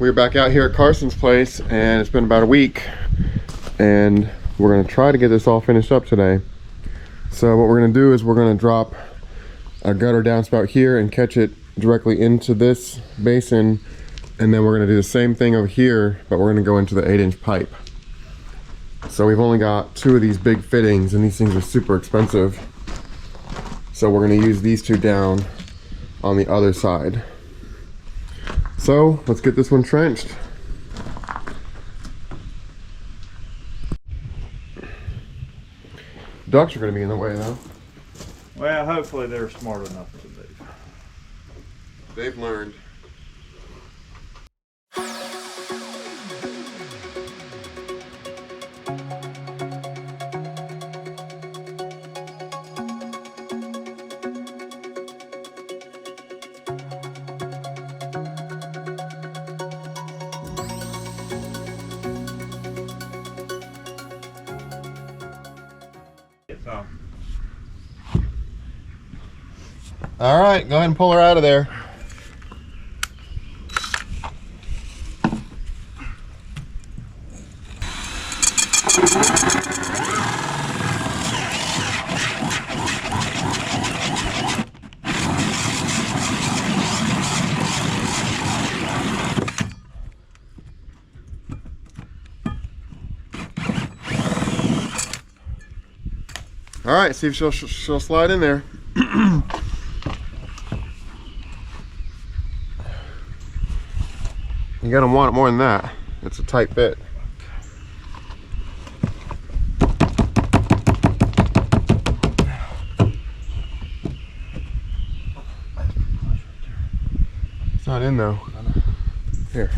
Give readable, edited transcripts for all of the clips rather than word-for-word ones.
We're back out here at Carson's place, and it's been about a week, and we're gonna try to get this all finished up today. So what we're gonna do is we're gonna drop a gutter downspout here and catch it directly into this basin, and then we're gonna do the same thing over here, but we're gonna go into the 8-inch pipe. So we've only got 2 of these big fittings, and these things are super expensive. So we're gonna use these 2 down on the other side. So let's get this one trenched. Ducks are gonna be in the way though. Well, hopefully they're smart enough to do. They've learned. All right, go ahead and pull her out of there. All right, see if she'll slide in there. You're gonna want it more than that. It's a tight fit. It's not in though. Here.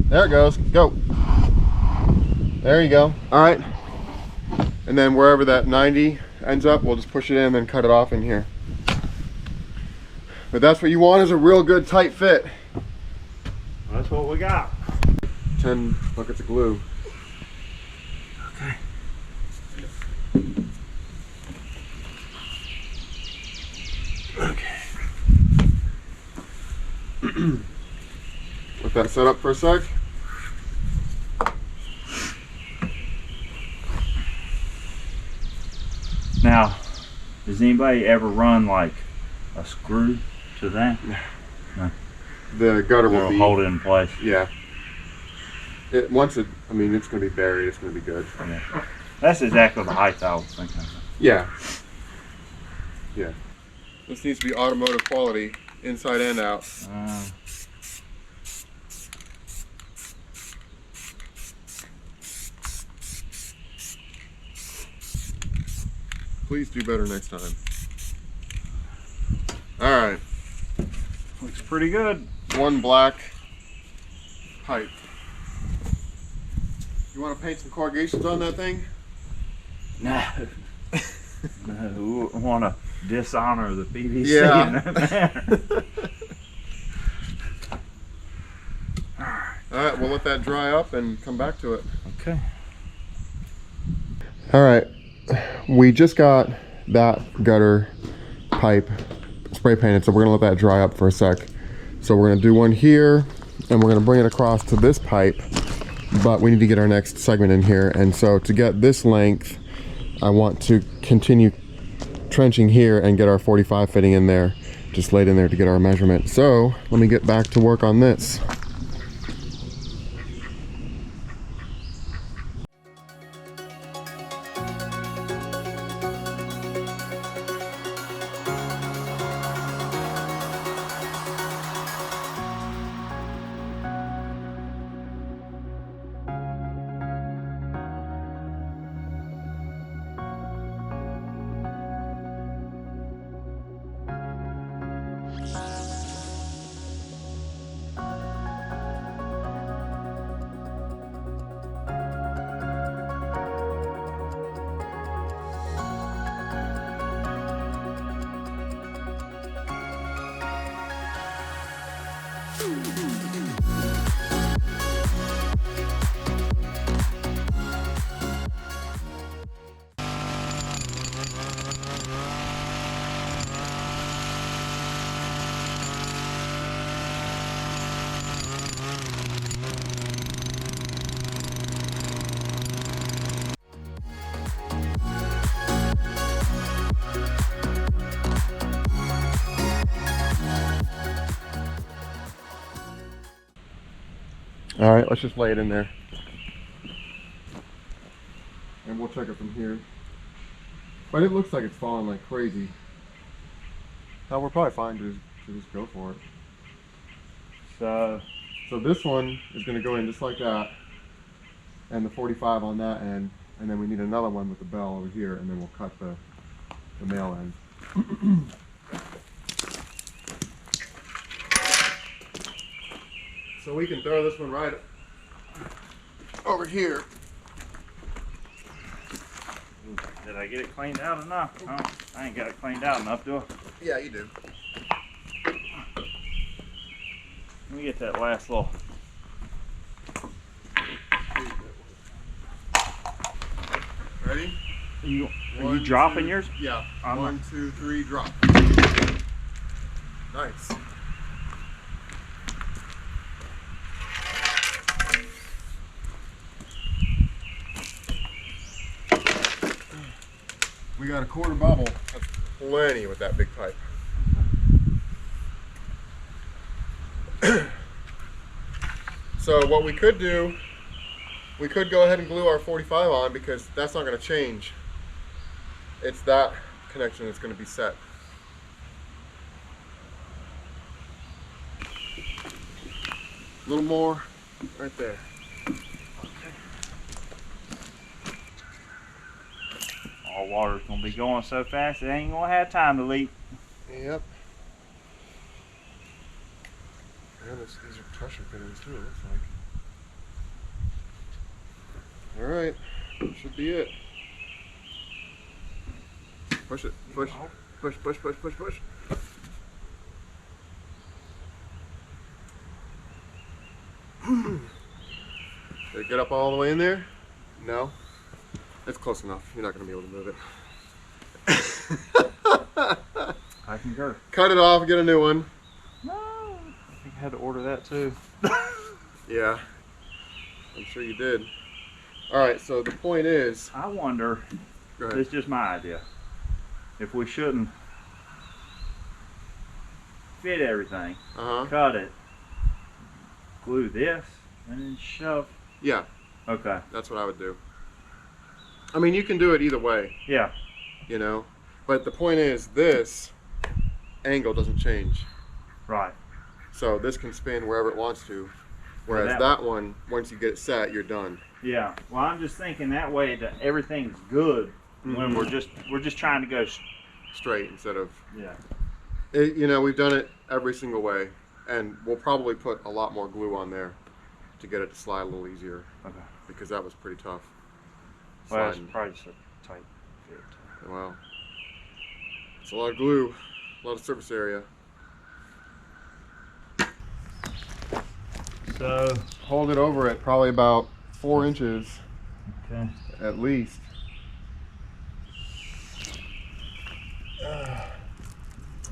There it goes. Go. There you go. All right. And then wherever that 90 ends up, we'll just push it in and then cut it off in here. But that's what you want, is a real good tight fit. That's what we got. 10 buckets of glue. Okay. Okay. Let that set up for a sec. Now, does anybody ever run like a screw to that? No. The gutter will be hold it in place. Yeah. Once it, I mean, it's going to be buried. It's going to be good. Yeah. That's exactly the height I was thinking of. Yeah. Yeah. This needs to be automotive quality, inside and out. Please do better next time. All right. Looks pretty good. 1 black pipe. You want to paint some corrugations on that thing? No. No, we want to dishonor the PVC. Yeah. In that manner. All right, we'll let that dry up and come back to it. Okay. All right, we just got that gutter pipe spray painted, so we're gonna let that dry up for a sec. So we're gonna do one here, and we're gonna bring it across to this pipe, but we need to get our next segment in here. And so to get this length, I want to continue trenching here and get our 45 fitting in there, just laid in there to get our measurement. So let me get back to work on this. All right, let's just lay it in there. And we'll check it from here. But it looks like it's falling like crazy. No, we're probably fine to just go for it. So this one is going to go in just like that, and the 45 on that end, and then we need another one with the bell over here, and then we'll cut the male end. So we can throw this one right over here. Did I get it cleaned out enough? Oh, I ain't got it cleaned out enough, do I? Yeah, you do. Let me get that last little. Ready? Are you dropping yours? Yeah. I'm 1, 2, 3, drop. Nice. We got a quarter bubble. That's plenty with that big pipe. So what we could do, we could go ahead and glue our 45 on, because that's not going to change. It's that connection that's going to be set. A little more right there. All water's gonna be going so fast it ain't gonna have time to leak. Yep. And these are pressure fittings too, it looks like. Alright, should be it. Push it, push, push, push, push, push, push. Did it get up all the way in there? No? It's close enough. You're not going to be able to move it. I concur. Cut it off, get a new one. No, I think I had to order that too. Yeah, I'm sure you did. Alright, so the point is... I wonder, Go ahead. it's just my idea, if we shouldn't fit everything, cut it, glue this, and then shove. Yeah, Okay. that's what I would do. I mean, you can do it either way, Yeah. you know, but the point is this angle doesn't change. Right. So this can spin wherever it wants to, whereas that that one, once you get it set, you're done. Yeah. Well, I'm just thinking that way that everything's good when we're just trying to go. Straight instead of, Yeah. you know, we've done it every single way, and we'll probably put a lot more glue on there to get it to slide a little easier, Okay. because that was pretty tough. Well, it's Sliding. probably just a tight fit. Well, it's a lot of glue, a lot of surface area. So. Hold it over at probably about 4 inches Okay. at least.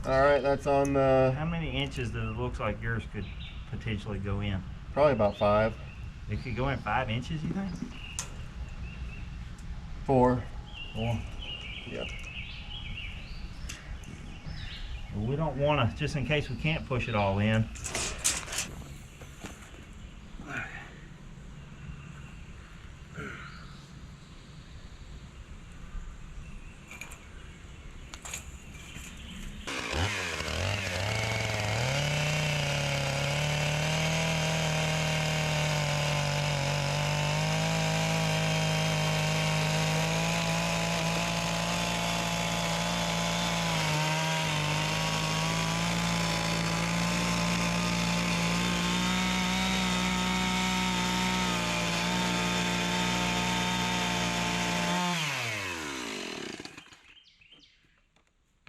All right, that's on the, How many inches does it look like yours could potentially go in? probably about 5. It could go in 5 inches, you think? 4. Or Yeah. we don't want to, just in case we can't push it all in.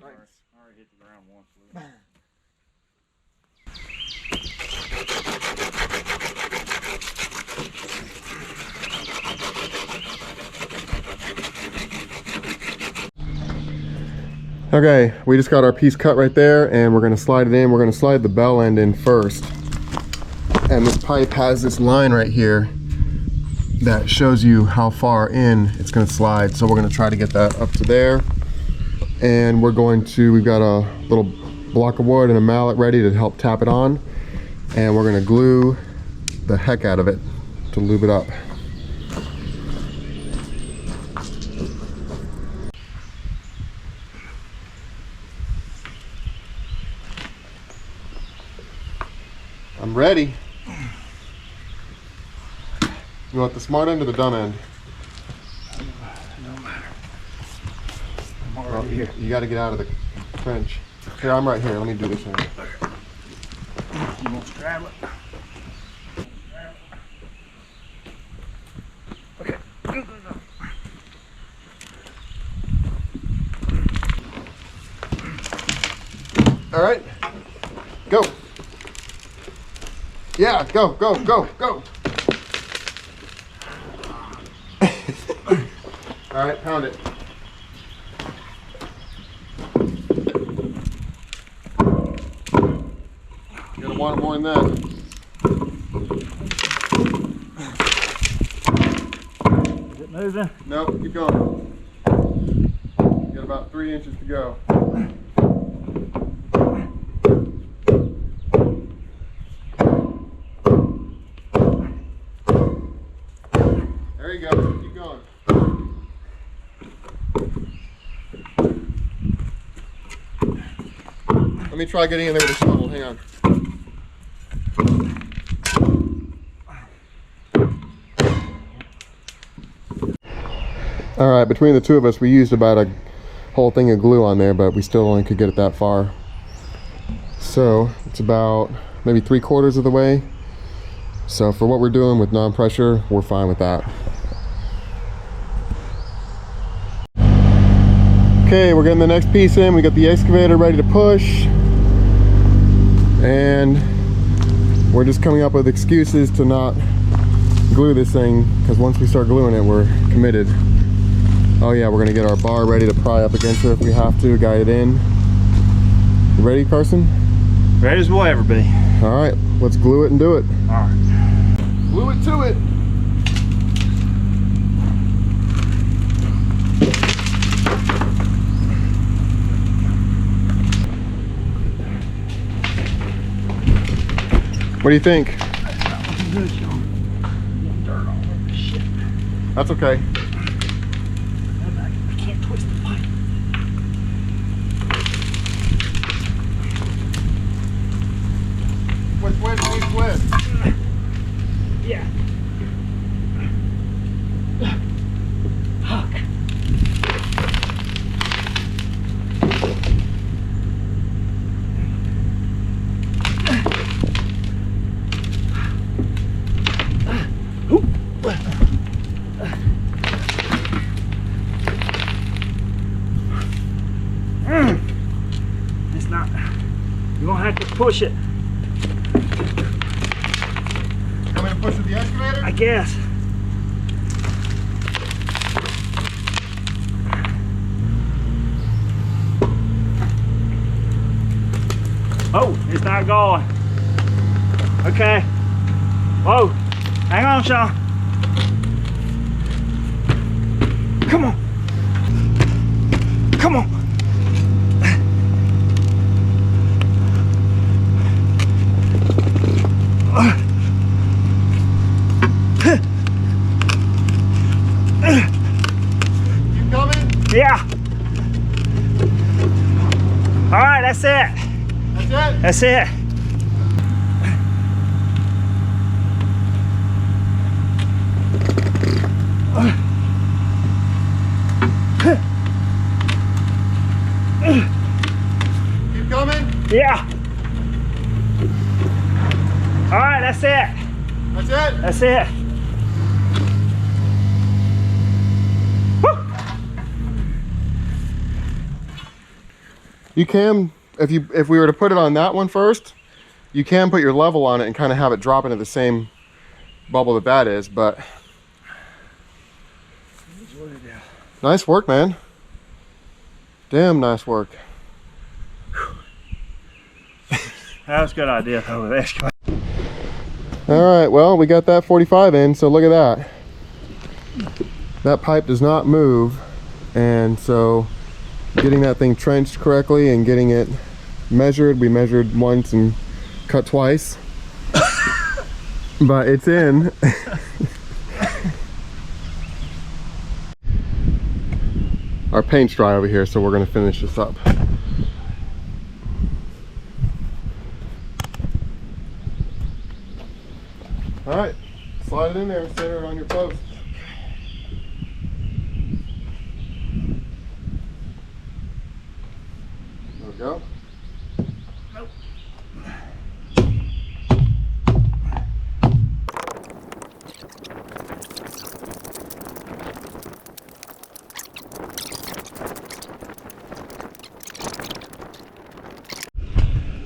I already hit the ground once. Okay, we just got our piece cut right there, and we're gonna slide it in. We're gonna slide the bell end in first. And this pipe has this line right here that shows you how far in it's gonna slide. So we're gonna try to get that up to there. And we've got a little block of wood and a mallet ready to help tap it on. And we're gonna glue the heck out of it to lube it up. I'm ready. You want the smart end or the dumb end? No matter. I'm Well, already here. you got to get out of the trench. Here, I'm right here. Let me do this one. You want to straddle it? Okay. All right. Go. Yeah, go, go, go, go. All right, pound it. You're gonna want it more than that. Is it moving? Nope, keep going. You got about 3 inches to go. There you go, keep going. Let me try getting in there with a shovel, hang on. All right, between the two of us, we used about a whole thing of glue on there, but we still only could get it that far. So it's about maybe 3/4 of the way. So for what we're doing with non-pressure, we're fine with that. Okay, we're getting the next piece in. We got the excavator ready to push. And we're just coming up with excuses to not glue this thing, because once we start gluing it, we're committed. Oh yeah, we're gonna get our bar ready to pry up against it if we have to, guide it in. You ready, Carson? Ready as we'll ever be. All right, let's glue it and do it. All right. Glue it to it. What do you think? That's not looking good, Sean. Getting dirt all over this shit. That's okay. I can't twist the pipe. Which way do we twist? Yeah. Huck. It's not. You're gonna have to push it, I'm gonna push with the excavator? I guess. Oh, it's not going. Okay. Whoa. Hang on, Sean. Come on. Come on. Keep coming? Yeah. All right, that's it. That's it? That's it. Keep coming? Yeah. All right, that's it. That's it? That's it. Woo. You can, if we were to put it on that one first, you can put your level on it and kind of have it drop into the same bubble that is, but nice work, man. Damn nice work. That was a good idea though with excavator. All right, well, we got that 45 in, so look at that. That pipe does not move, and so getting that thing trenched correctly and getting it measured, we measured once and cut twice. but it's in. Our paint's dry over here, so we're gonna finish this up. All right, slide it in there and center it on your post. There we go. Nope.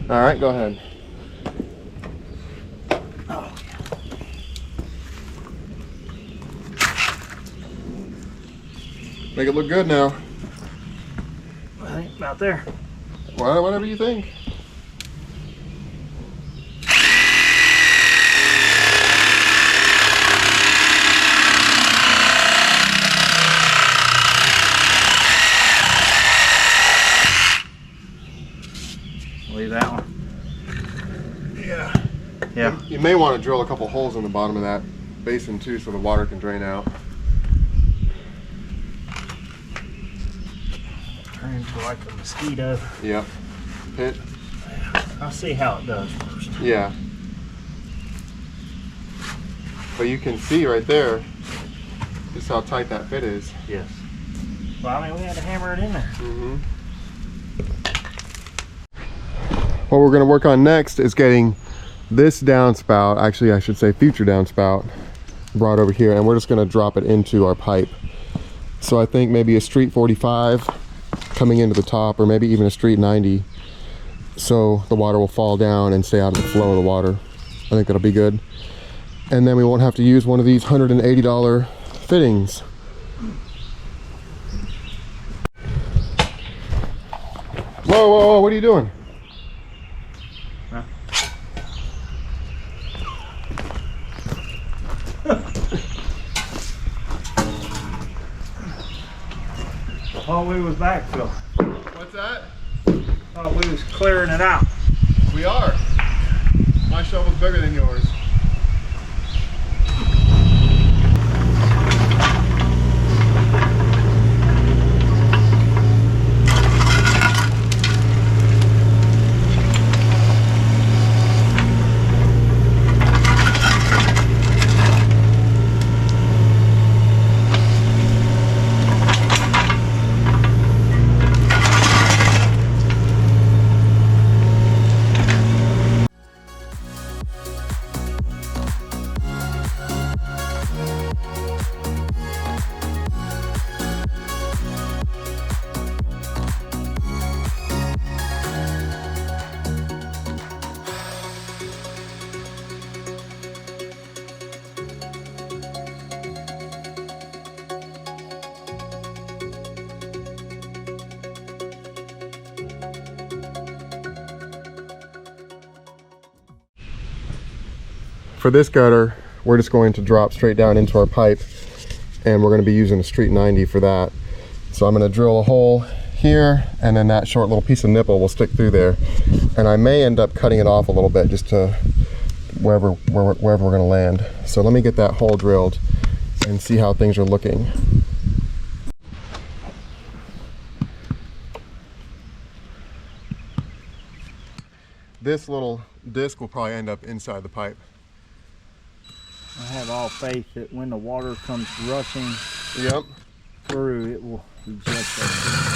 All right, go ahead. Oh, Make it look good now. I think about there. Well, whatever you think. Leave that one. Yeah. Yeah. You may want to drill a couple holes in the bottom of that basin too, so the water can drain out. Turn into like a mosquito. Yep. Pit. I'll see how it does first. Yeah. But you can see right there just how tight that fit is. Yes. Well, I mean, we had to hammer it in there. Mm-hmm. What we're going to work on next is getting this downspout, actually I should say future downspout, brought over here, and we're just going to drop it into our pipe. So I think maybe a street 45 coming into the top, or maybe even a street 90, so the water will fall down and stay out of the flow of the water. I think that'll be good. And then we won't have to use one of these $180 fittings. Whoa, whoa, whoa, what are you doing? Oh, we was backfilling. What's that? Oh, we was clearing it out. We are. My shovel's bigger than yours. For this gutter, we're just going to drop straight down into our pipe, and we're going to be using a street 90 for that. So I'm going to drill a hole here, and then that short little piece of nipple will stick through there. And I may end up cutting it off a little bit just to wherever we're going to land. So let me get that hole drilled and see how things are looking. This little disc will probably end up inside the pipe. I have all faith that when the water comes rushing through, it will eject that.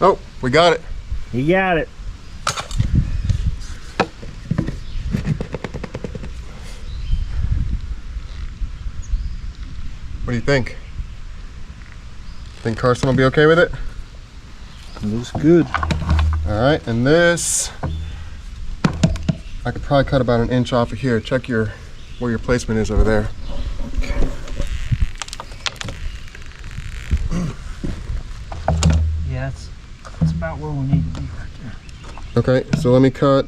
Oh, we got it. You got it. What do you think? Think Carson will be okay with it? It looks good. All right, and this, I could probably cut about 1 inch off of here. Check where your placement is over there. Yeah, it's about about where we need to be right there. Okay, so let me cut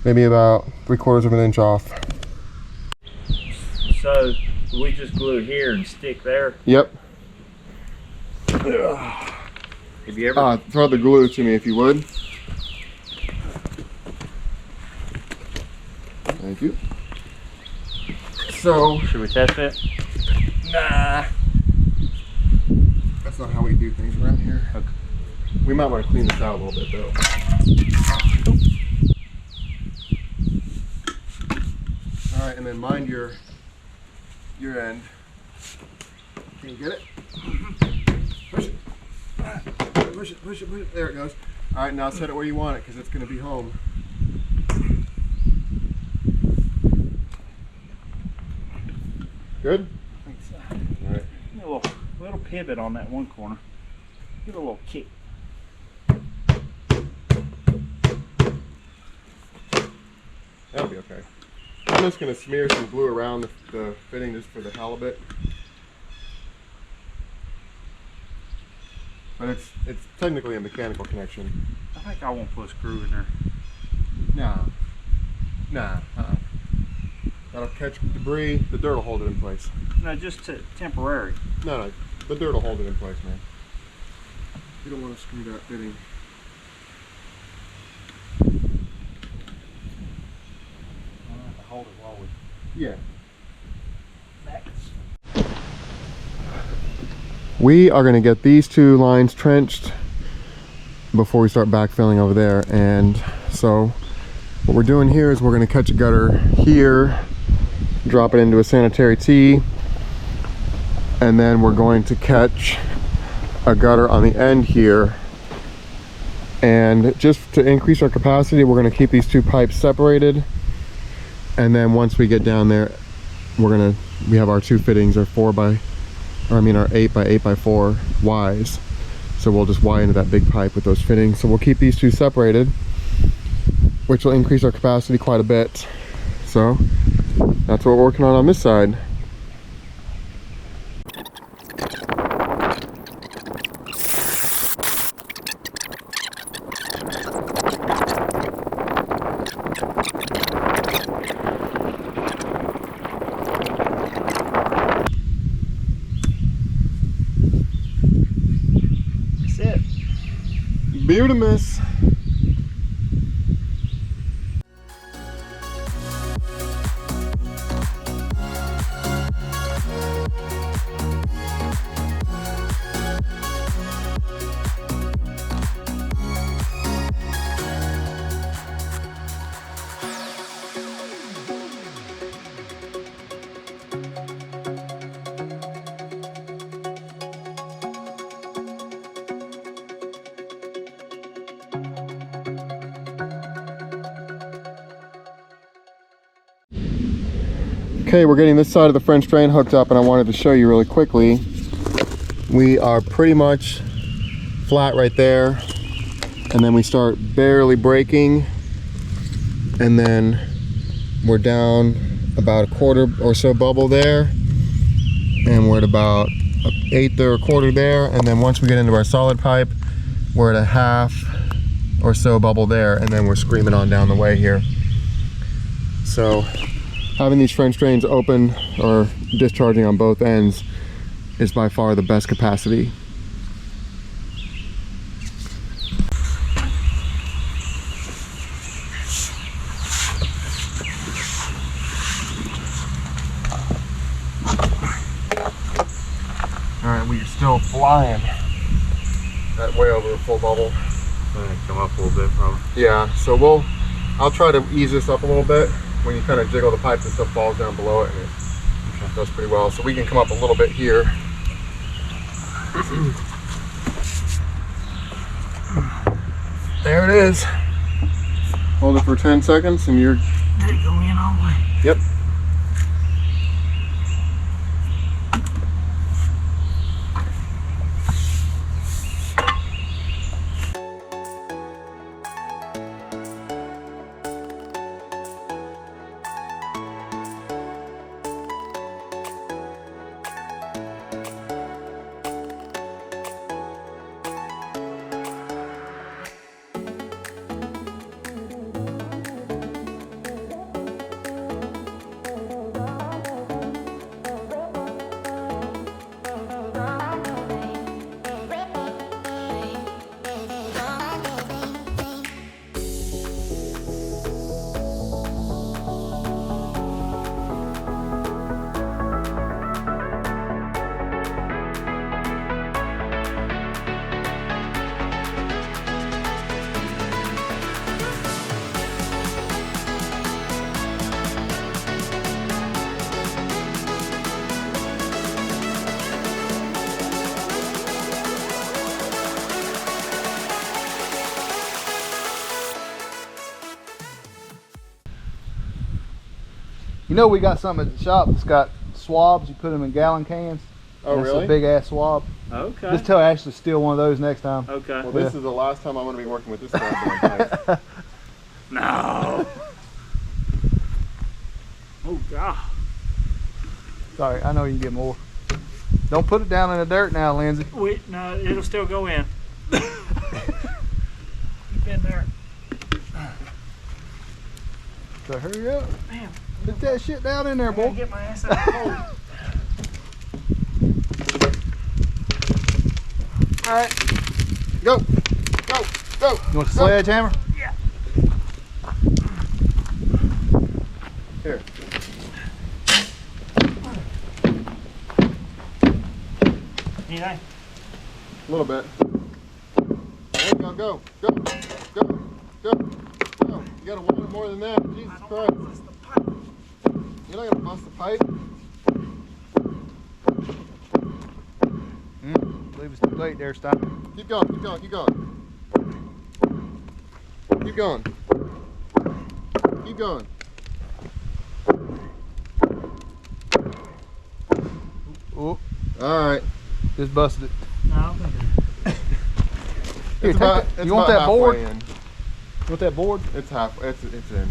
maybe about 3/4 of an inch off. So we just glue here and stick there. Yep. Have you ever? Throw the glue to me if you would. Thank you. So, Should we test it? nah. That's not how we do things around here. Okay. We might want to clean this out a little bit though. All right, and then mind your end. Can you get it? Push it. Push it, push it, push it. There it goes. All right, now set it where you want it because it's going to be home. Good? I think so. All right. Give it a little pivot on that one corner. Give it a little kick. That'll be okay. I'm just going to smear some glue around the fitting just for the halibut. But it's technically a mechanical connection. I think I won't put a screw in there. Nah. Nah. That'll catch debris. The dirt will hold it in place. No, just temporary. No, the dirt will hold it in place, man. You don't want to screw that fitting. I'll have to hold it while we. Yeah. Next. We are going to get these 2 lines trenched before we start backfilling over there. And so what we're doing here is we're going to catch a gutter here, drop it into a sanitary tee, and then we're going to catch a gutter on the end here. And just to increase our capacity, we're going to keep these 2 pipes separated. And then once we get down there, we have our 2 fittings, our 8 by 8 by 4 Ys. So we'll just Y into that big pipe with those fittings. So we'll keep these 2 separated, which will increase our capacity quite a bit. So that's what we're working on this side. That's it. Beautimus. Okay, we're getting this side of the French drain hooked up, and I wanted to show you really quickly. We are pretty much flat right there, and then we start barely breaking, and then we're down about 1/4 or so bubble there, and we're at about 1/8 or 1/4 there, and then once we get into our solid pipe, we're at 1/2 or so bubble there, and then we're screaming on down the way here. So having these French drains open or discharging on both ends is by far the best capacity. All right, we are still flying. That way over a full bubble. Come up a little bit, probably. Yeah, so I'll try to ease this up a little bit. When you kind of jiggle the pipe, the stuff falls down below it, and it does pretty well. So we can come up a little bit here. There it is. Hold it for 10 seconds and you're... Did it go in all the way? Yep. You know, we got something at the shop that's got swabs. You put them in gallon cans. Oh, That's really? a big ass swab. Okay. Just tell Ashley to steal one of those next time. Okay. Well, this is the last time I'm going to be working with this goddamn pipe. No. Oh God. Sorry, I know you can get more. Don't put it down in the dirt now, Lindsay. Wait, no, it'll still go in. Keep in there. So hurry up. Man, Put that shit down in there, I'm gonna boy. get my ass out of the hole. All right. Go. Go. Go. You want the sledgehammer? Yeah. Here. Anything? A little bit. There you go. Go. Go. Go. Go. Go. You got to want it more than that. Jesus Christ. You're not going to bust the pipe. Leave us too late there, stop. Keep going. Keep going. Keep going. Keep going. Keep going. Oh, All right. just busted it. No, I don't think Here, It's take about, it. it's You want about that board? halfway in. You want that board? It's half. It's in.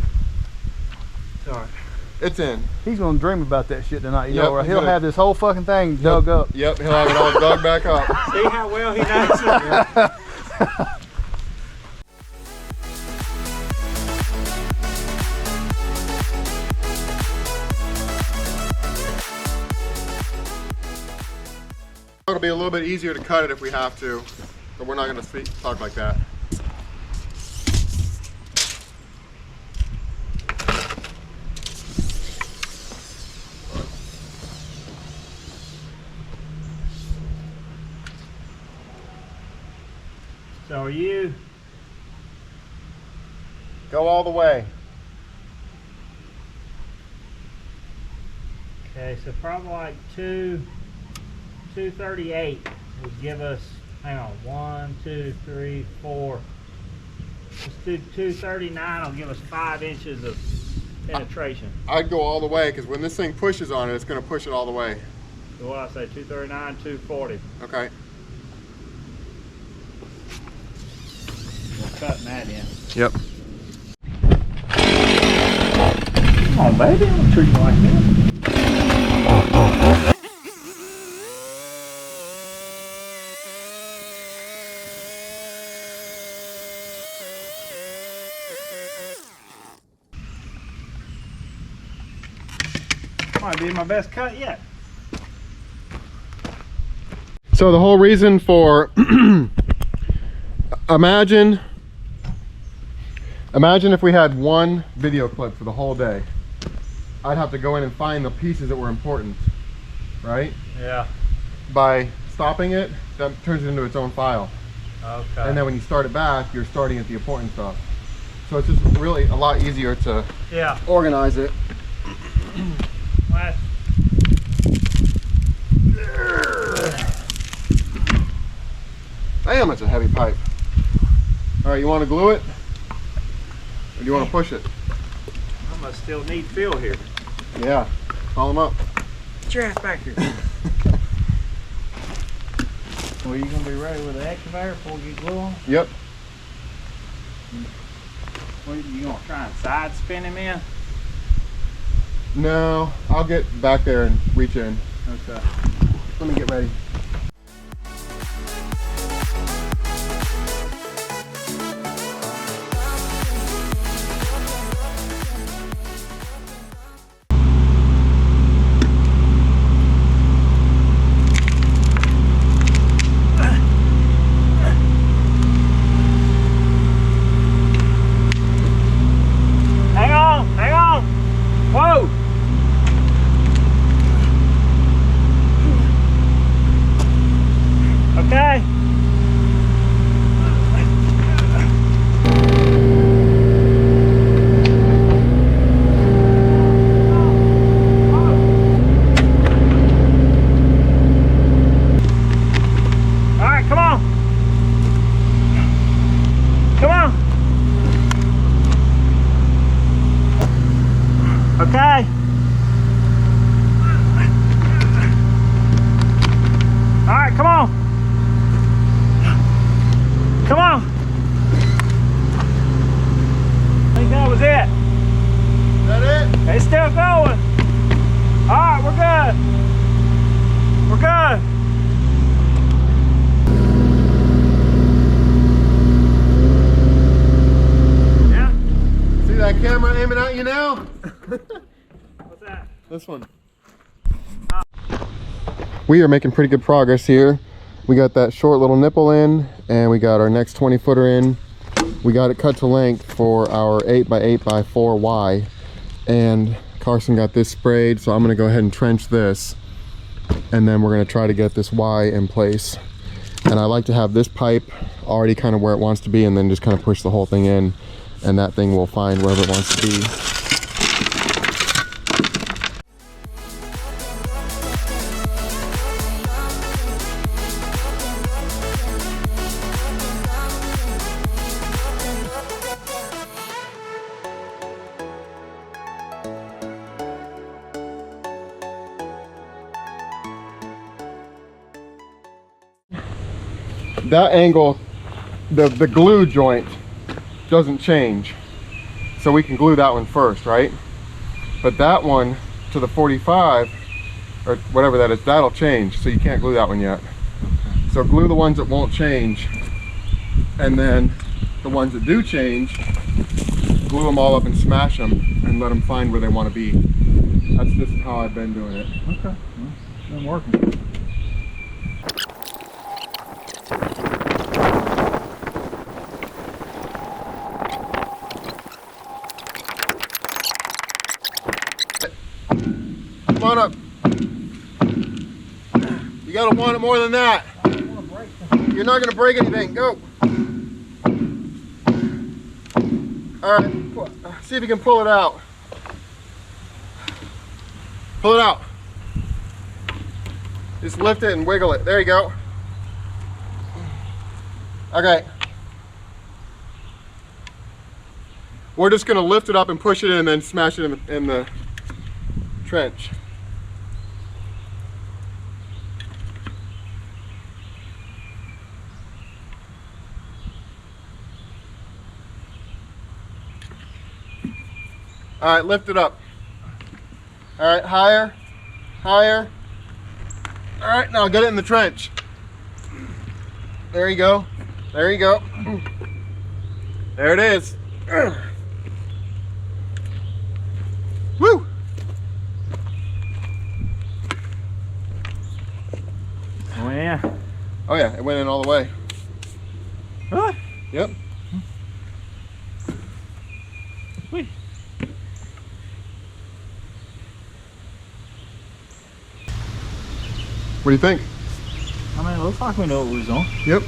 Sorry. It's in. He's gonna dream about that shit tonight. You Yep, know, or he's he'll gonna- have this whole fucking thing dug up. Yep. He'll have it all dug back up. See how well he knows it? It'll be a little bit easier to cut it if we have to, but we're not going to talk like that. So are you? Go all the way. Okay, so probably like 238 would give us, hang on, 1, 2, 3, 4. Let's do 239 will give us 5 inches of penetration. I'd go all the way because when this thing pushes on it, it's going to push it all the way. So what I say, 239, 240. Okay. We're cutting that in. Yep. Come on, baby, I'm gonna treat you like that. Might be my best cut yet. So the whole reason for imagine if we had one video clip for the whole day. I'd have to go in and find the pieces that were important, right? Yeah. By stopping it, that turns it into its own file. Okay. And then when you start it back, you're starting at the important stuff. So it's just really a lot easier to yeah. organize it. Last. Damn, it's a heavy pipe. All right, you want to glue it? Or do you want to push it? I must still need Phil here. Yeah, call him up. Get your ass back here. Well, you gonna be ready with the excavator before you glue on? Yep. Well, you gonna try and side spin him in? No, I'll get back there and reach in. Okay. Let me get ready. Hang on, hang on. Whoa. camera aiming at you now? What's that? This one. We are making pretty good progress here. We got that short little nipple in, and we got our next 20 footer in. We got it cut to length for our 8x8x4 Y, and Carson got this sprayed, so I'm gonna go ahead and trench this, and then we're gonna try to get this Y in place. And I like to have this pipe already kind of where it wants to be, and then just kind of push the whole thing in, and that thing will find wherever it wants to be. That angle, the glue joint doesn't change, so we can glue that one first, right? But that one to the 45 or whatever that is, that'll change, so you can't glue that one yet. So glue the ones that won't change, and then the ones that do change, glue them all up and smash them and let them find where they want to be. That's just how I've been doing it. Okay, well, it's been working. Come on up. You gotta want it more than that. You're not gonna break anything. Go. All right. See if you can pull it out. Pull it out. Just lift it and wiggle it. There you go. Okay. We're just gonna lift it up and push it in and then smash it in the trench. All right, lift it up. All right, higher, higher. All right, now get it in the trench. There you go. There you go. There it is. Woo! Oh yeah. Oh yeah, it went in all the way. Really? Yep. Sweet. What do you think? I mean, it looks like we know what we was on. Yep.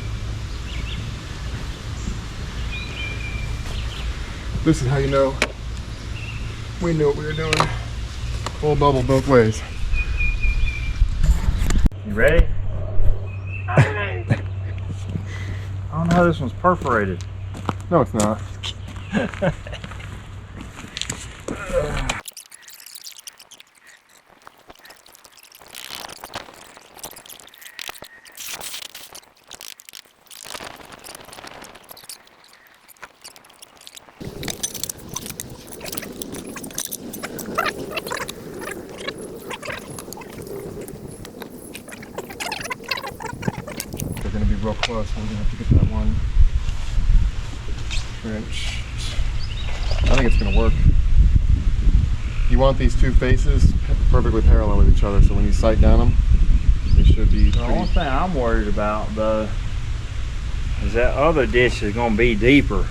This is how you know we knew what we were doing. Full bubble both ways. You ready? I don't know, this one's perforated. No, it's not. They're gonna be real close. We're gonna have to get that one trench. I think it's gonna work. You want these two faces perfectly parallel with each other, so when you sight down them, they should be The only pretty... thing I'm worried about, though, is that other ditch is going to be deeper.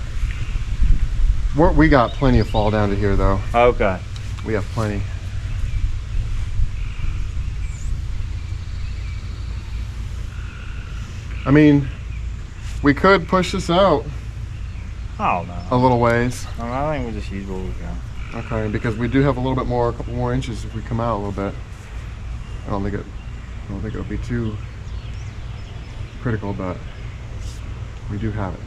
We got plenty of fall down to here, though. Okay. We have plenty. I mean, we could push this out Oh, no. a little ways. I think we'll just use what we got. Okay, because we do have a little bit more, a couple more inches if we come out a little bit. I don't think it'll be too critical, but we do have it.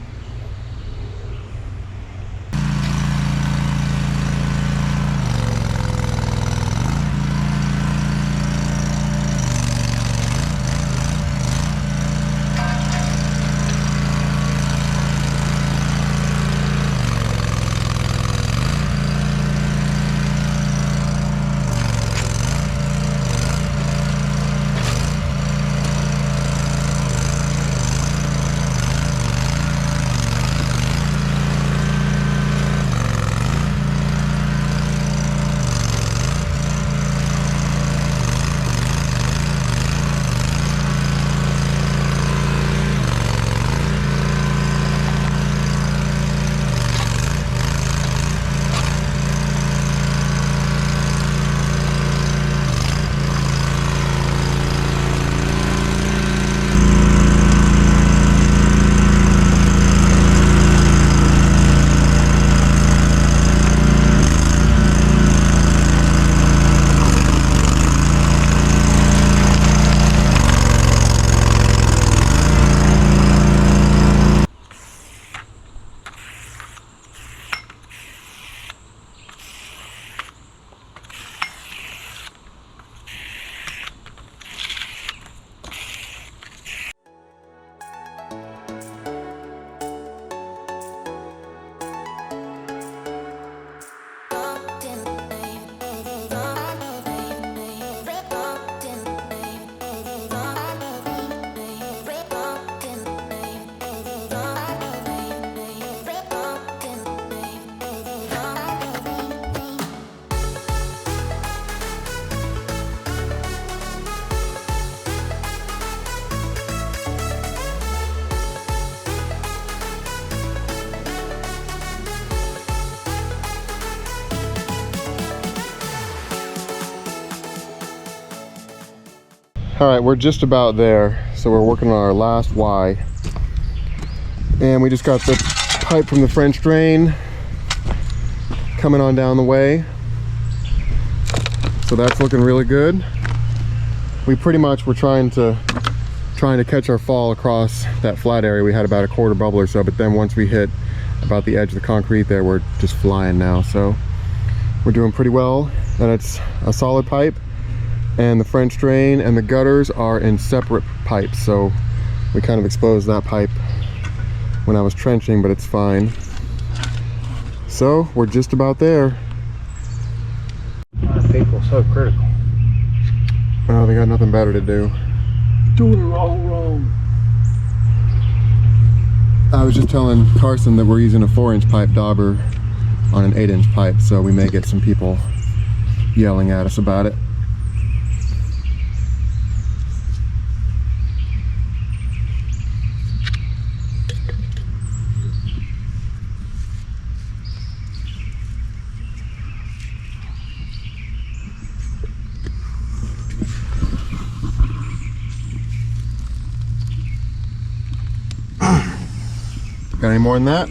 All right, we're just about there. So we're working on our last Y. And we just got the pipe from the French drain coming on down the way. So that's looking really good. We pretty much were trying to catch our fall across that flat area. We had about a quarter bubble or so, but then once we hit about the edge of the concrete there, we're just flying now. So we're doing pretty well, and it's a solid pipe, and the French drain and the gutters are in separate pipes. So we kind of exposed that pipe when I was trenching, but it's fine. So we're just about there. Why are people so critical? Oh, they got nothing better to do. Doing it all wrong. I was just telling Carson that we're using a 4-inch pipe dauber on an 8-inch pipe, so we may get some people yelling at us about it. Got any more than that?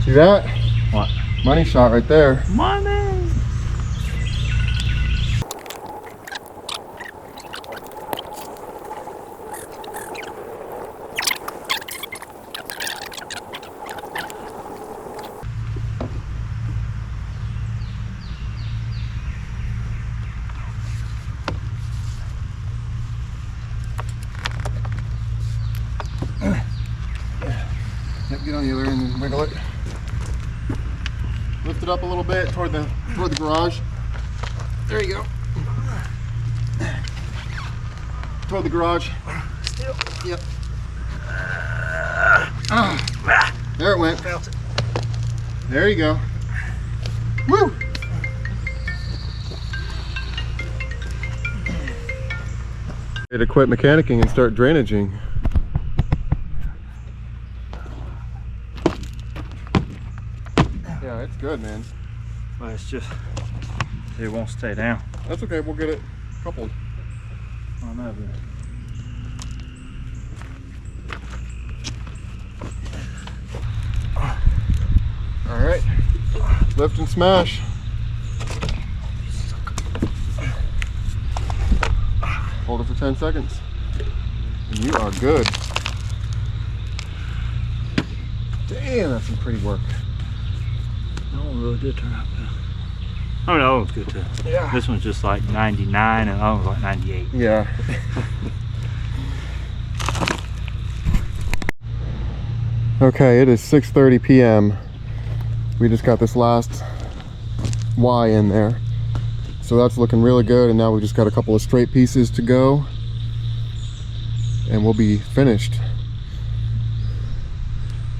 See that? What? Money shot right there. Money! Yep, get on the other end and wiggle it. Lift it up a little bit toward the garage. There you go. Toward the garage. Still. Yep. There it went. Felt it. There you go. Woo! To quit mechanicking and start drainaging. Yeah, it's good, man. But it's just, it won't stay down. That's okay, we'll get it coupled. I know, All right, lift and smash. Hold it for 10 seconds. And you are good. Damn, that's some pretty work. that one really did turn out good. Oh no, it was good too. Yeah. This one's just like 99 and that one's like 98. Yeah. Okay, it is 6:30 p.m. We just got this last Y in there. So that's looking really good, and now we just got a couple of straight pieces to go and we'll be finished.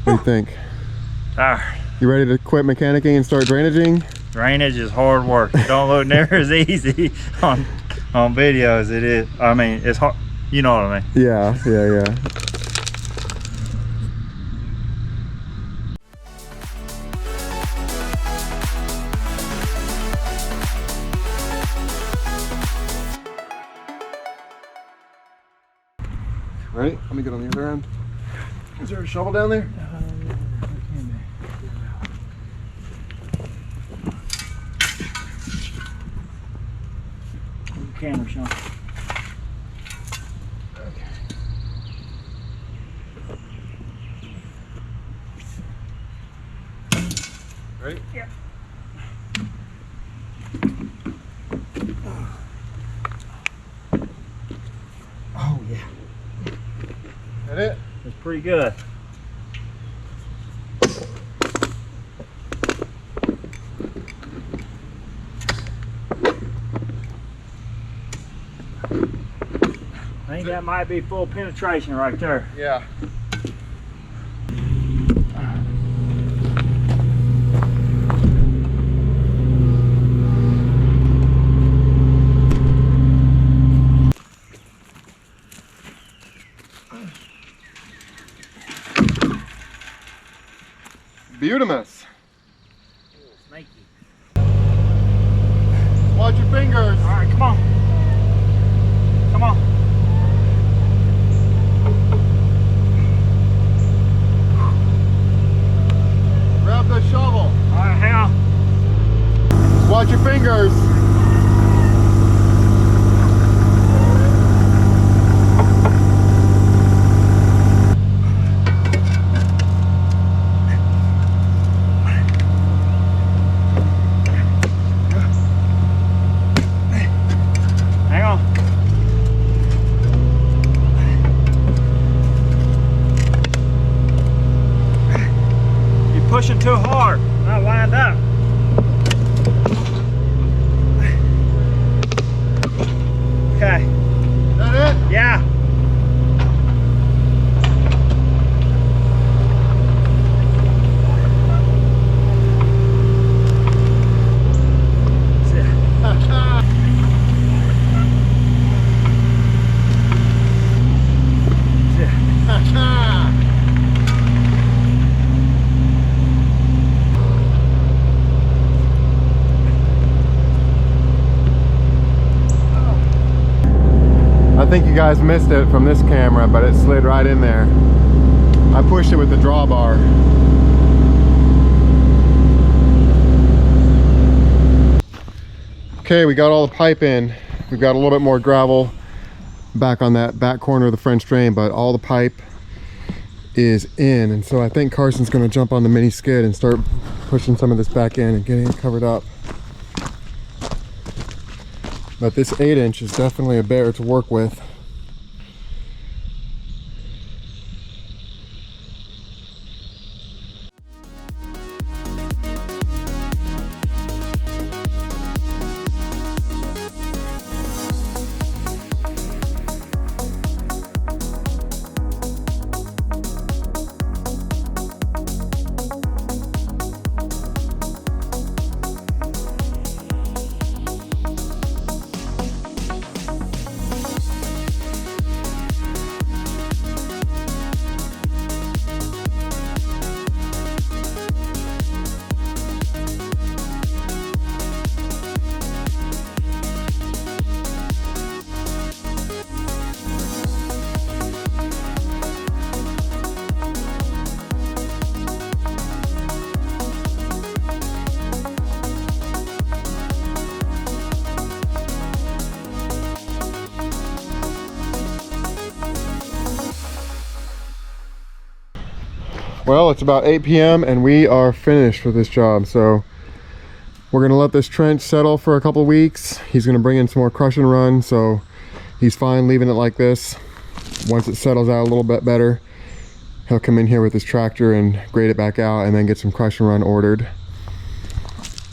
What do you think? You ready to quit mechanicking and start drainaging? Drainage is hard work. It don't look near as easy on videos. It is. I mean, it's hard. You know what I mean? Yeah. Ready? Let me get on the other end. Is there a shovel down there? Camera shot. Okay. Ready? Yeah. Oh yeah. That it? It's pretty good. I think that might be full penetration right there. Yeah. Beautimus. Snake Watch your fingers. All right, come on. Come on. Grab the shovel. All right, hang on. Watch your fingers. Hang on. You're pushing too hard. Not lined up. Okay. Is that it? Yeah. I think you guys missed it from this camera, but it slid right in there. I pushed it with the drawbar. Okay, we got all the pipe in. We've got a little bit more gravel back on that back corner of the French drain, but all the pipe is in. And so I think Carson's gonna jump on the mini skid and start pushing some of this back in and getting it covered up. But this 8-inch is definitely a bear to work with. Well, it's about 8 p.m. and we are finished with this job. So we're gonna let this trench settle for a couple of weeks. He's gonna bring in some more crush and run, so he's fine leaving it like this. Once it settles out a little bit better, he'll come in here with his tractor and grade it back out and then get some crush and run ordered.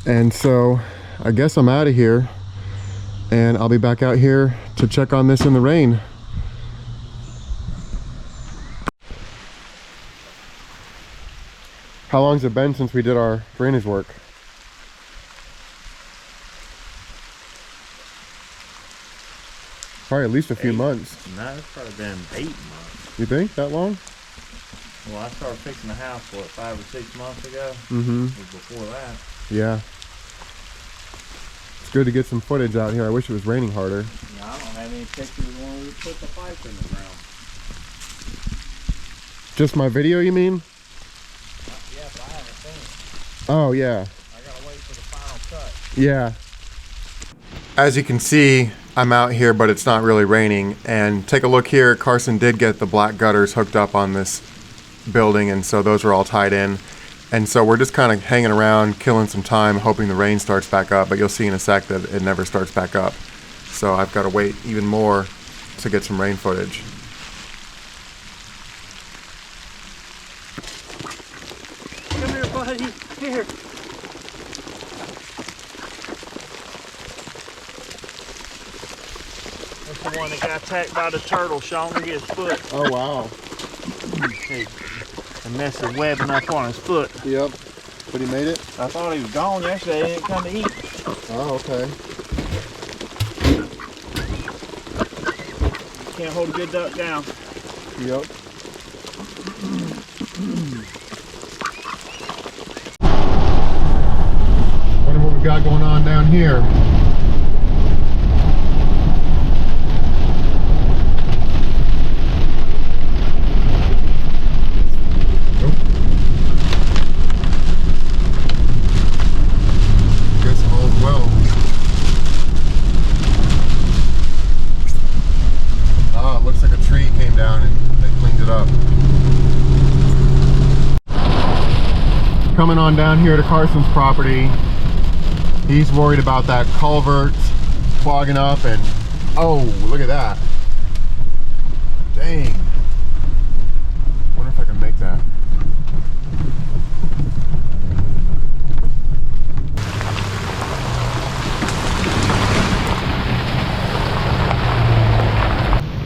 And so I guess I'm out of here and I'll be back out here to check on this in the rain. How long's it been since we did our drainage work? Probably at least a few months. No, it's probably been 8 months. You think that long? Well, I started fixing the house, what, 5 or 6 months ago? Mm-hmm. It was before that. Yeah. It's good to get some footage out here. I wish it was raining harder. Yeah, I don't have any pictures when we put the pipe in the ground. Just my video, you mean? Yeah, but I haven't seen it. Oh, yeah. I gotta wait for the final cut. Yeah. As you can see, I'm out here, but it's not really raining. And take a look here. Carson did get the black gutters hooked up on this building, and so those are all tied in. And so we're just kind of hanging around, killing some time, hoping the rain starts back up. But you'll see in a sec that it never starts back up. So I've got to wait even more to get some rain footage. Come here, buddy. Here. That's the one that got attacked by the turtle, Sean. Look at his foot. Oh, wow. Hey, the mess is webbing up on his foot. Yep. But he made it? I thought he was gone yesterday. He didn't come to eat. Oh, okay. Can't hold a good duck down. Yep. Wonder what we got going on down here. coming on down here to Carson's property. He's worried about that culvert clogging up, and oh, look at that. Dang. Wonder if I can make that.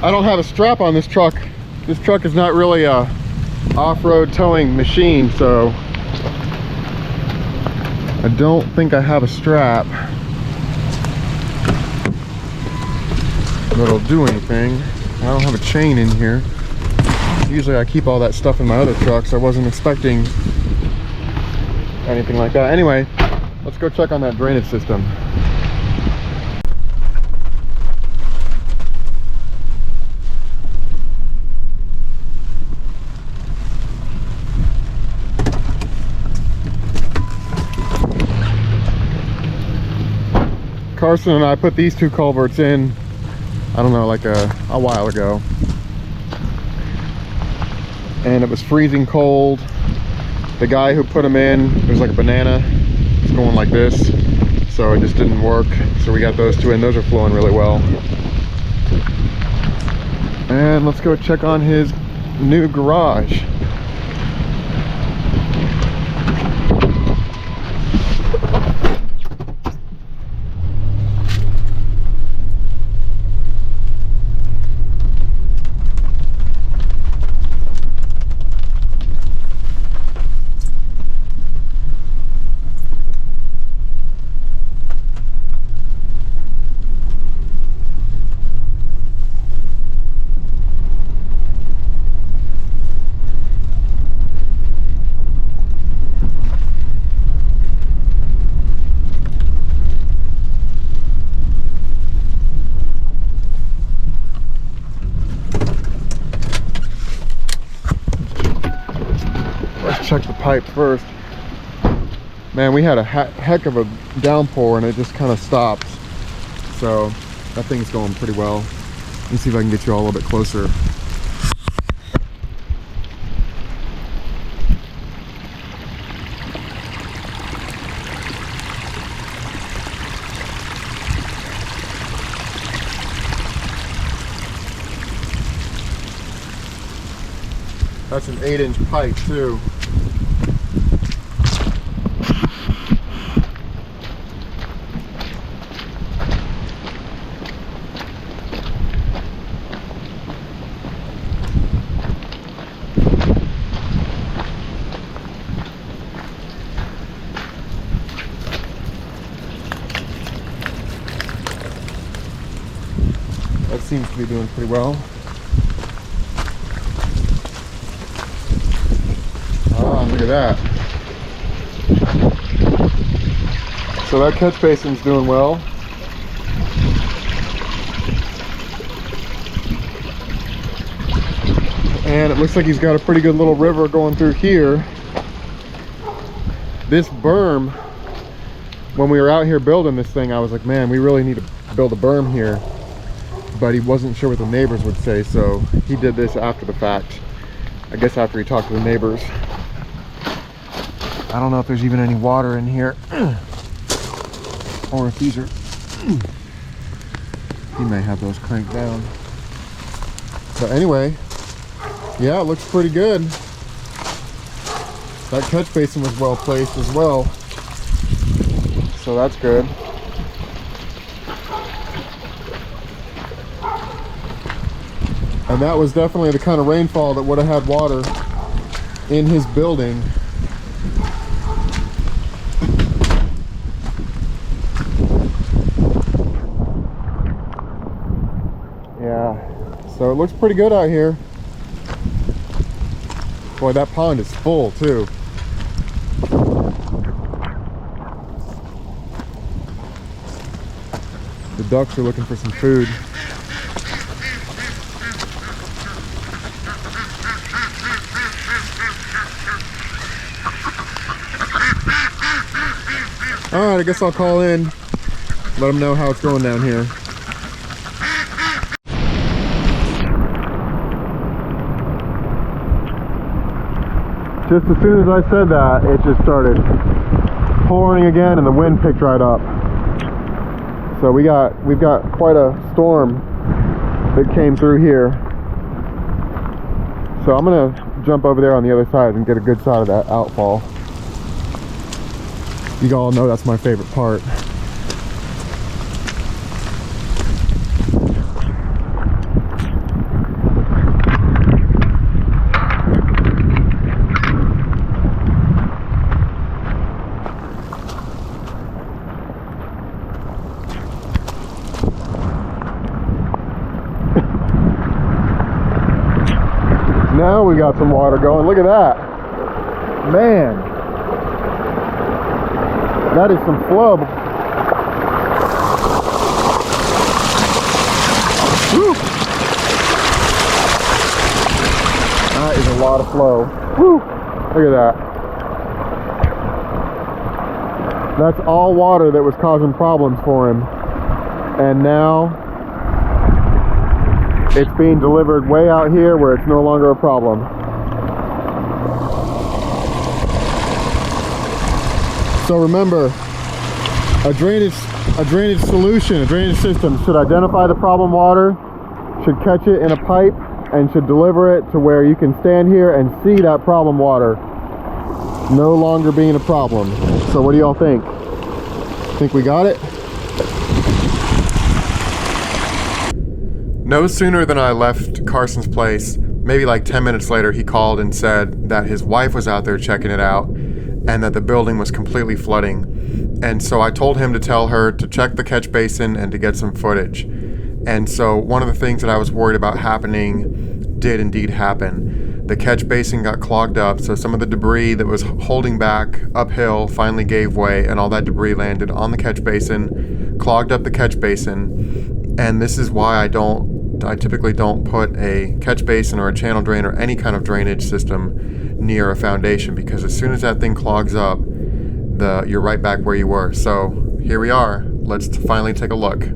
I don't have a strap on this truck. This truck is not really a off-road towing machine, so I don't think I have a strap that'll do anything. I don't have a chain in here. Usually I keep all that stuff in my other trucks. I wasn't expecting anything like that. Anyway, let's go check on that drainage system. Carson and I put these two culverts in, I don't know, like a while ago. And it was freezing cold. The guy who put them in, it was like a banana. It's going like this. So it just didn't work. So we got those two in. Those are flowing really well. And let's go check on his new garage. Check the pipe first. Man, we had a heck of a downpour and it just kind of stopped. So that thing's going pretty well. Let me see if I can get you all a little bit closer. That's an 8-inch pipe too. That seems to be doing pretty well. Ah, look at that. So that catch basin's doing well. And it looks like he's got a pretty good little river going through here. This berm, when we were out here building this thing, I was like, man, we really need to build a berm here. But he wasn't sure what the neighbors would say, so he did this after the fact. I guess after he talked to the neighbors. I don't know if there's even any water in here. Or if these are... He may have those cranked down. But anyway, yeah, it looks pretty good. That catch basin was well placed as well. So that's good. And that was definitely the kind of rainfall that would have had water in his building. Yeah, so it looks pretty good out here. Boy, that pond is full too. The ducks are looking for some food. Alright, I guess I'll call in, let them know how it's going down here. Just as soon as I said that, it just started pouring again and the wind picked right up. So we've got quite a storm that came through here. So I'm gonna jump over there on the other side and get a good side of that outfall. You all know that's my favorite part. Now we got some water going. Look at that. Man. That is some flow. Woo. That is a lot of flow. Woo. Look at that. That's all water that was causing problems for him. And now it's being delivered way out here where it's no longer a problem. So remember, a drainage solution, a drainage system should identify the problem water, should catch it in a pipe, and should deliver it to where you can stand here and see that problem water no longer being a problem. So what do y'all think? Think we got it? No sooner than I left Carson's place, maybe like 10 minutes later, he called and said that his wife was out there checking it out and that the building was completely flooding. And so I told him to tell her to check the catch basin and to get some footage. And so one of the things that I was worried about happening did indeed happen. The catch basin got clogged up, so some of the debris that was holding back uphill finally gave way, and all that debris landed on the catch basin, clogged up the catch basin. And this is why I typically don't put a catch basin or a channel drain or any kind of drainage system near a foundation, because as soon as that thing clogs up, you're right back where you were. So here we are. Let's finally take a look.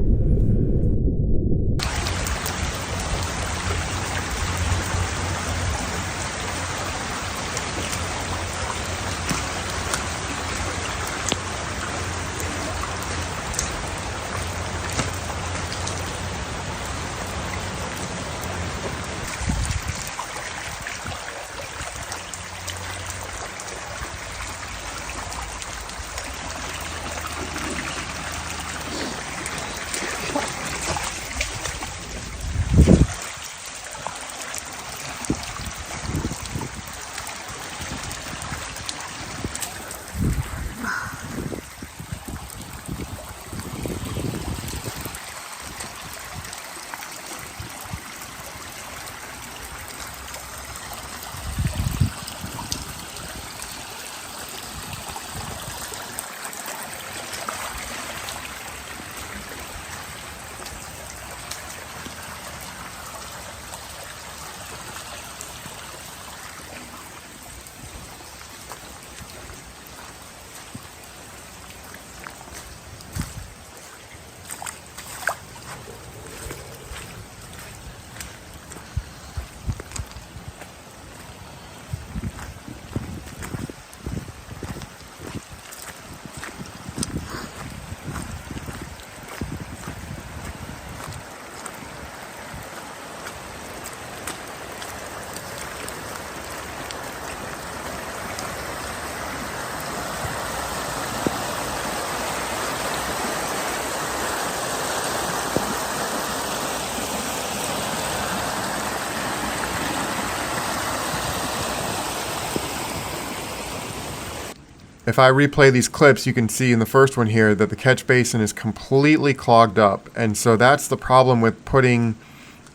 If I replay these clips, you can see in the first one here that the catch basin is completely clogged up. And so that's the problem with putting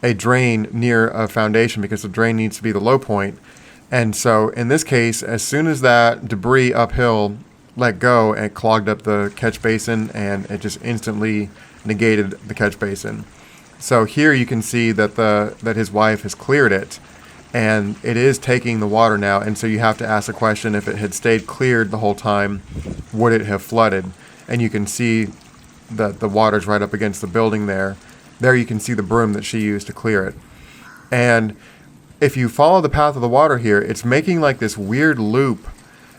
a drain near a foundation, because the drain needs to be the low point. And so in this case, as soon as that debris uphill let go, it clogged up the catch basin and it just instantly negated the catch basin. So here you can see that that his wife has cleared it, and it is taking the water now. And so you have to ask the question, if it had stayed cleared the whole time, would it have flooded? And you can see that the water's right up against the building there. There you can see the broom that she used to clear it. And if you follow the path of the water here, it's making like this weird loop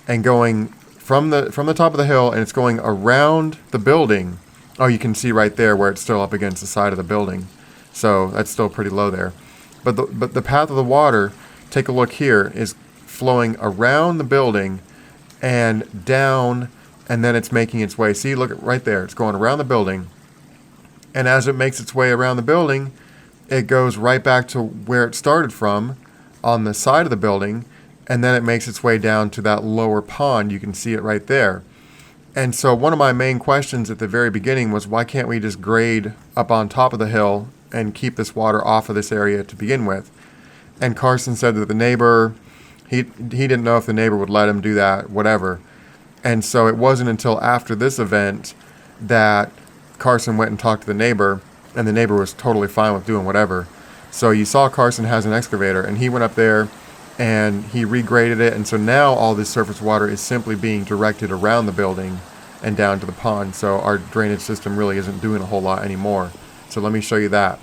and going from the top of the hill, and it's going around the building. Oh, you can see right there where it's still up against the side of the building. So that's still pretty low there. But the path of the water, take a look here, is flowing around the building and down, and then it's making its way. See, look right there. It's going around the building. And as it makes its way around the building, it goes right back to where it started from on the side of the building, and then it makes its way down to that lower pond. You can see it right there. And so one of my main questions at the very beginning was, why can't we just grade up on top of the hill and keep this water off of this area to begin with? And Carson said that the neighbor, he didn't know if the neighbor would let him do that, whatever. And so it wasn't until after this event that Carson went and talked to the neighbor, and the neighbor was totally fine with doing whatever. So you saw Carson has an excavator, and he went up there and he regraded it, and so now all this surface water is simply being directed around the building and down to the pond. So our drainage system really isn't doing a whole lot anymore. So let me show you that.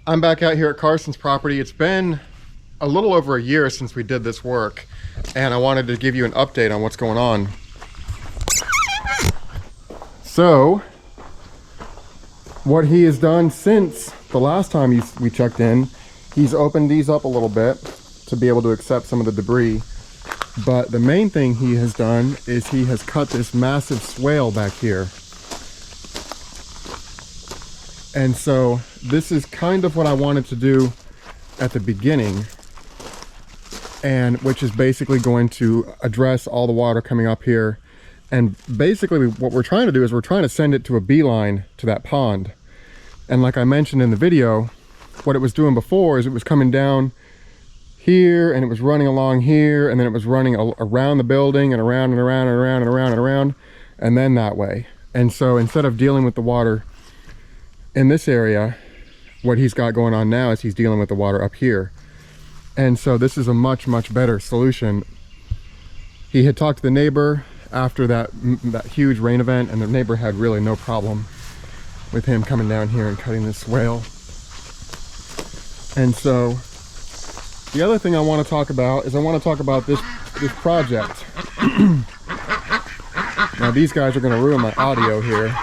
I'm back out here at Carson's property. It's been a little over a year since we did this work, and I wanted to give you an update on what's going on. So, what he has done since the last time we checked in, he's opened these up a little bit to be able to accept some of the debris. But the main thing he has done is he has cut this massive swale back here. And so this is kind of what I wanted to do at the beginning, and which is basically going to address all the water coming up here. And basically what we're trying to do is we're trying to send it to a beeline to that pond. And like I mentioned in the video, what it was doing before is it was coming down here and it was running along here, and then it was running around the building and around and around and around and around and around, and then that way. And so instead of dealing with the water in this area, what he's got going on now is he's dealing with the water up here. And so this is a much, much better solution. He had talked to the neighbor after that huge rain event, and the neighbor had really no problem with him coming down here and cutting this swale. And so The other thing I want to talk about is this project. Now these guys are going to ruin my audio here.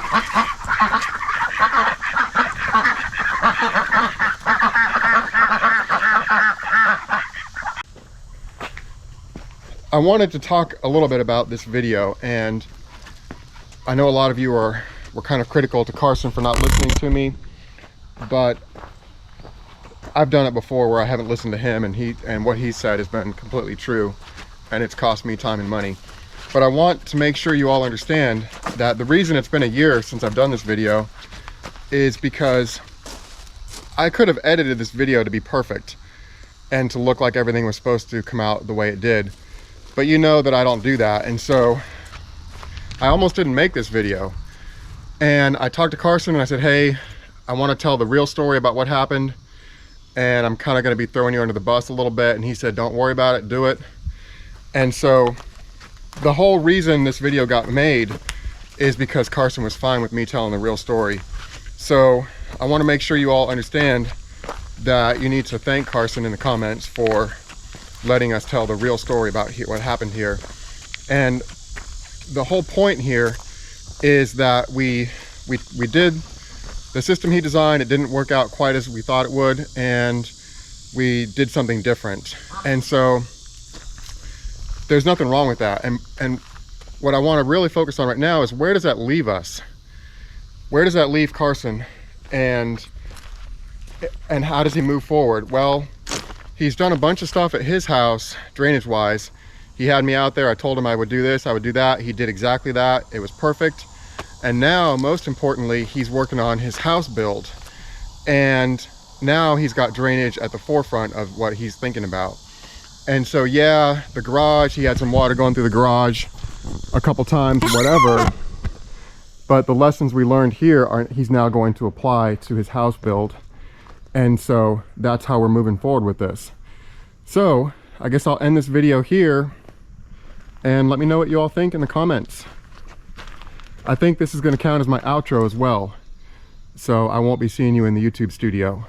I wanted to talk a little bit about this video, and I know a lot of you were kind of critical to Carson for not listening to me, but I've done it before where I haven't listened to him, and what he said has been completely true, and it's cost me time and money. But I want to make sure you all understand that the reason it's been a year since I've done this video is because I could have edited this video to be perfect and to look like everything was supposed to come out the way it did. But you know that I don't do that, and so I almost didn't make this video. And I talked to Carson and I said, hey, I want to tell the real story about what happened, and I'm kind of going to be throwing you under the bus a little bit. And he said, don't worry about it, do it. And so the whole reason this video got made is because Carson was fine with me telling the real story. So I want to make sure you all understand that you need to thank Carson in the comments for letting us tell the real story about what happened here. And the whole point here is that we did the system he designed. It didn't work out quite as we thought it would, and we did something different. And so there's nothing wrong with that. And what I want to really focus on right now is, where does that leave us? Where does that leave Carson, and how does he move forward? Well, he's done a bunch of stuff at his house, drainage wise. He had me out there. I told him I would do this, I would do that. He did exactly that. It was perfect. And now, most importantly, he's working on his house build. And now he's got drainage at the forefront of what he's thinking about. And so, yeah, the garage, he had some water going through the garage a couple times, whatever. But the lessons we learned here he's now going to apply to his house build. And so that's how we're moving forward with this. So I guess I'll end this video here, and let me know what you all think in the comments. I think this is going to count as my outro as well, so I won't be seeing you in the YouTube studio.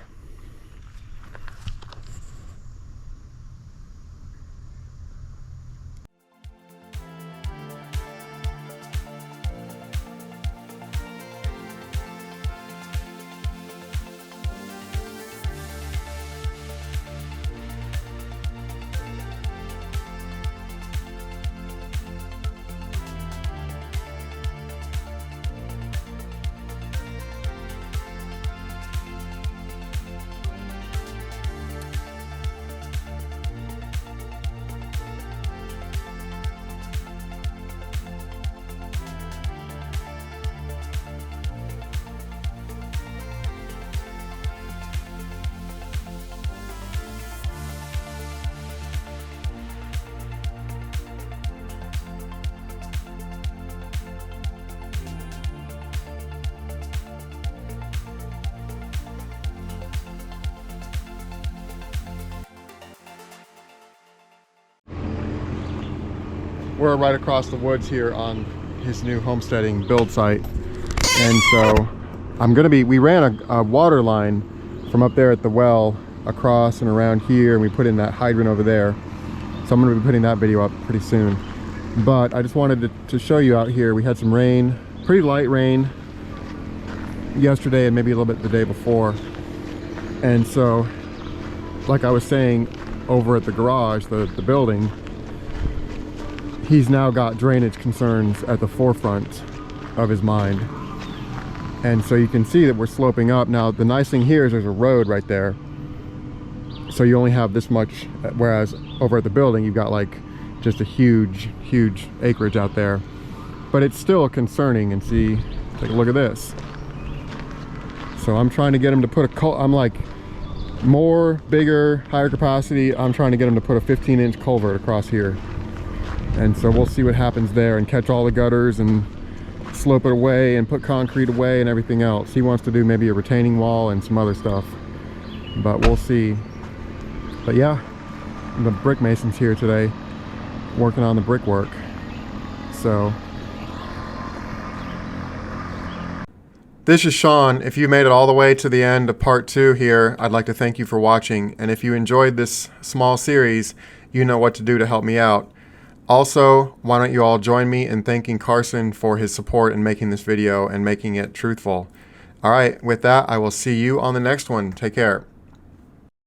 We're right across the woods here on his new homesteading build site. And so we ran a water line from up there at the well across and around here, and we put in that hydrant over there. So I'm gonna be putting that video up pretty soon. But I just wanted to show you out here. We had some rain, pretty light rain yesterday and maybe a little bit the day before. And so, like I was saying, over at the garage, the building, he's now got drainage concerns at the forefront of his mind. And so you can see that we're sloping up. Now the nice thing here is there's a road right there, so you only have this much, whereas over at the building you've got like just a huge acreage out there. But it's still concerning. And see, take a look at this. So I'm trying to get him to put I'm like, more, bigger, higher capacity. I'm trying to get him to put a 15-inch culvert across here. And so we'll see what happens there, and catch all the gutters and slope it away and put concrete away and everything else. He wants to do maybe a retaining wall and some other stuff, but we'll see. But yeah, the brick mason's here today working on the brickwork. So This is Sean. If you made it all the way to the end of part 2 here, I'd like to thank you for watching. And if you enjoyed this small series, you know what to do to help me out. Also, why don't you all join me in thanking Carson for his support in making this video and making it truthful. All right, with that, I will see you on the next one. Take care.